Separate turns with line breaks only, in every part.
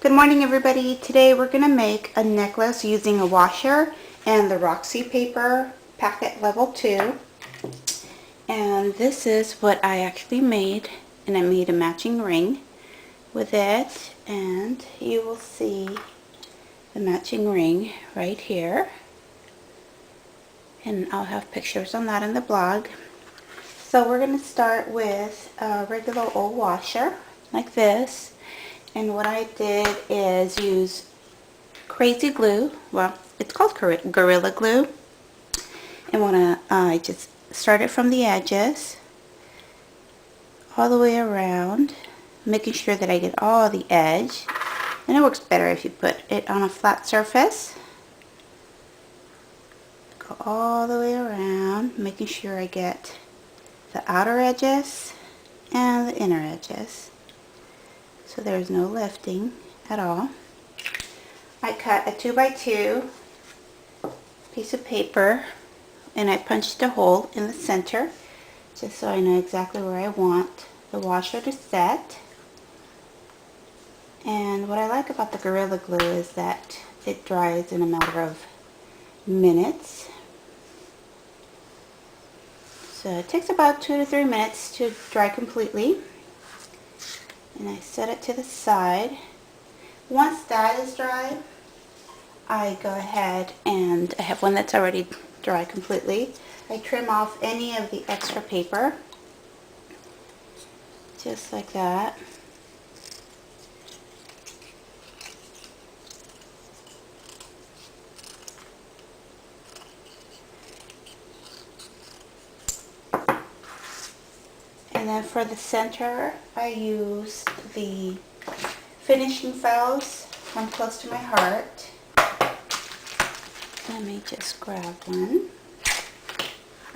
Good morning, everybody. Today we're going to make a necklace using a washer and the Roxie paper packet level 2. And this is what I actually made, and I made a matching ring with it, and you will see the matching ring right here. And I'll have pictures on that in the blog. So we're going to start with a regular old washer like this. And what I did is use crazy glue. Well, it's called Gorilla Glue. And I just started from the edges all the way around, making sure that I get all the edge. And it works better if you put it on a flat surface. Go all the way around, making sure I get the outer edges and the inner edges, so there's no lifting at all. I cut a 2x2 piece of paper and I punched a hole in the center just so I know exactly where I want the washer to set. And what I like about the Gorilla Glue is that it dries in a matter of minutes. So it takes about 2 to 3 minutes to dry completely. And I set it to the side. Once that is dry, I go ahead and I have one that's already dry completely. I trim off any of the extra paper, just like that. And then for the center, I use the finishing fellows from close to my heart. Let me just grab one. It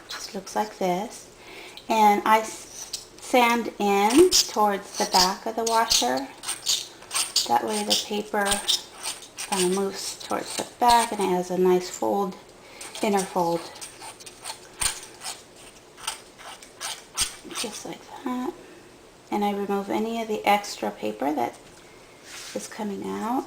just looks like this. And I sand in towards the back of the washer. That way the paper moves towards the back and it has a nice fold, inner fold. Just like that. And I remove any of the extra paper that is coming out.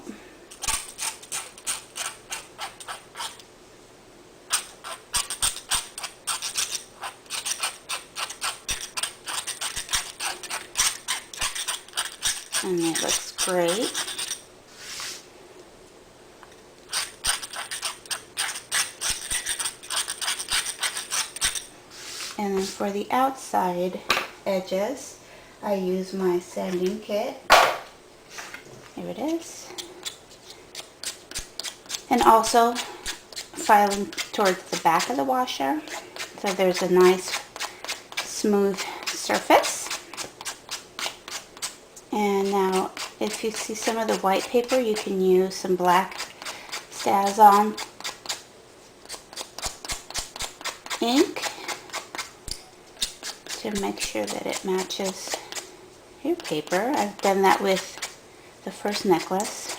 And it looks great. And then for the outside edges, I use my sanding kit. Here it is. And also filing towards the back of the washer, so there's a nice smooth surface. And now if you see some of the white paper, you can use some black StazOn ink to make sure that it matches your paper. I've done that with the first necklace.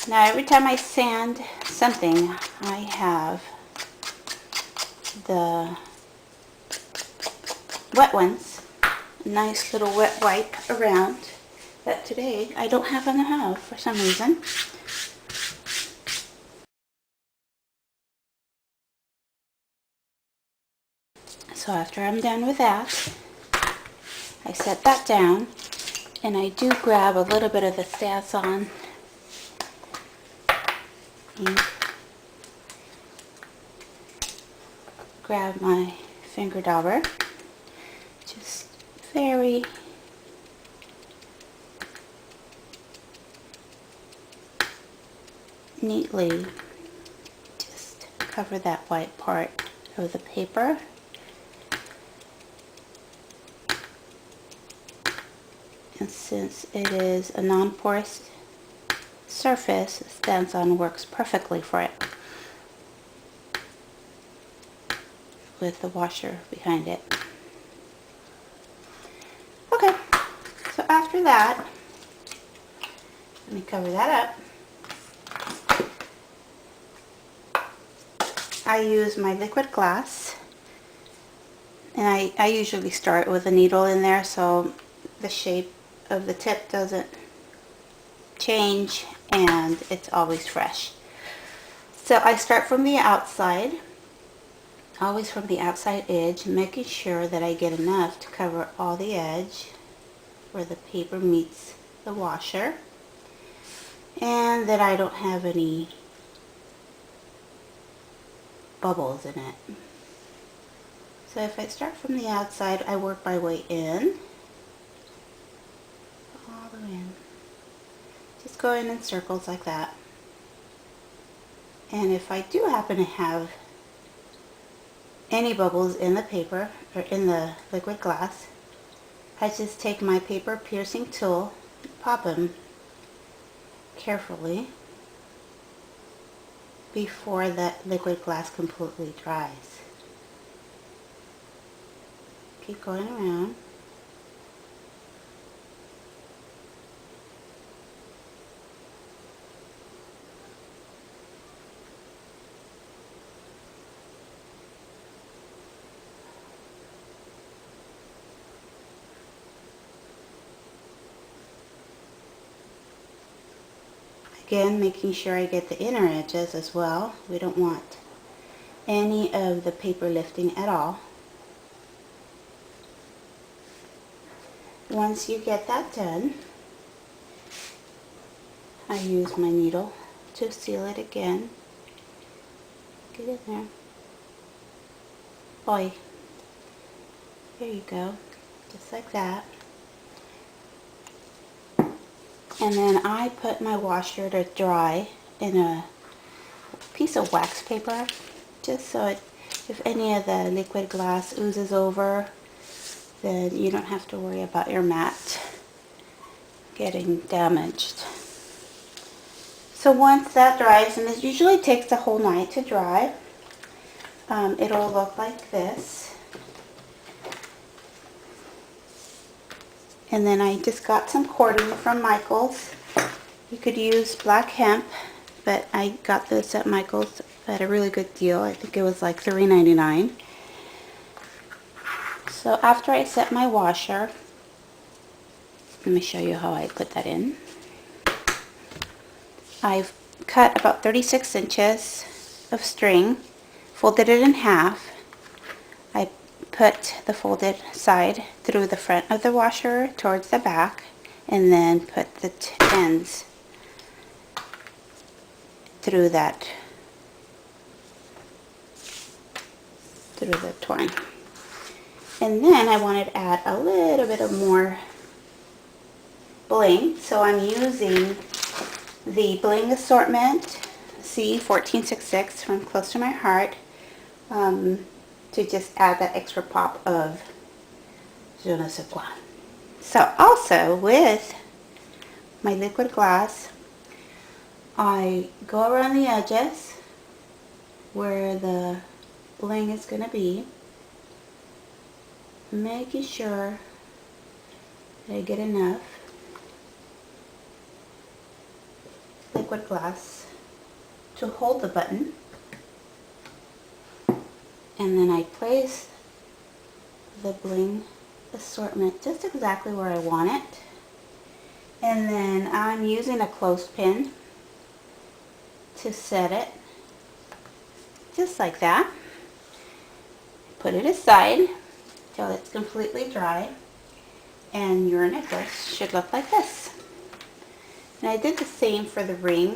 Now every time I sand something, I have the wet ones, a nice little wet wipe around, that today I don't happen to have for some reason. So after I'm done with that, I set that down, and I do grab a little bit of the StazOn ink. Grab my finger dauber, just very neatly just cover that white part of the paper. And since it is a non-porous surface, StazOn works perfectly for it, with the washer behind it. Okay, so after that, let me cover that up. I use my liquid glass And I usually start with a needle in there so the shape of the tip doesn't change and it's always fresh. So I start from the outside, always from the outside edge, making sure that I get enough to cover all the edge where the paper meets the washer, and that I don't have any bubbles in it. So if I start from the outside, I work my way in, all the way in. Just going in circles like that. And if I do happen to have any bubbles in the paper or in the liquid glass, I just take my paper piercing tool, pop them carefully before that liquid glass completely dries. Keep going around. Again, making sure I get the inner edges as well. We don't want any of the paper lifting at all. Once you get that done, I use my needle to seal it again. Get in there. Boy. There you go. Just like that. And then I put my washer to dry in a piece of wax paper, just so if any of the liquid glass oozes over, then you don't have to worry about your mat getting damaged. So once that dries, and it usually takes the whole night to dry, it'll look like this. And then I just got some cording from Michael's. You could use black hemp, but I got this at Michael's at a really good deal. I think it was like $3.99. So after I set my washer, let me show you how I put that in. I've cut about 36 inches of string, folded it in half. I put the folded side through the front of the washer towards the back, and then put the ends through the twine. And then I wanted to add a little bit of more bling, so I'm using the bling assortment C1466 from Close to My Heart, to just add that extra pop of je ne sais quoi. So also with my liquid glass, I go around the edges where the bling is going to be, making sure that I get enough liquid glass to hold the button. And then I place the bling assortment just exactly where I want it. And then I'm using a clothespin to set it, just like that. Put it aside till it's completely dry, and your necklace should look like this. And I did the same for the ring.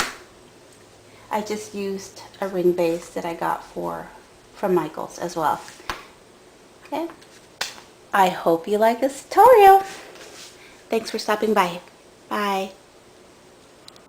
I just used a ring base that I got from Michael's as well. Okay. I hope you like this tutorial. Thanks for stopping by. Bye.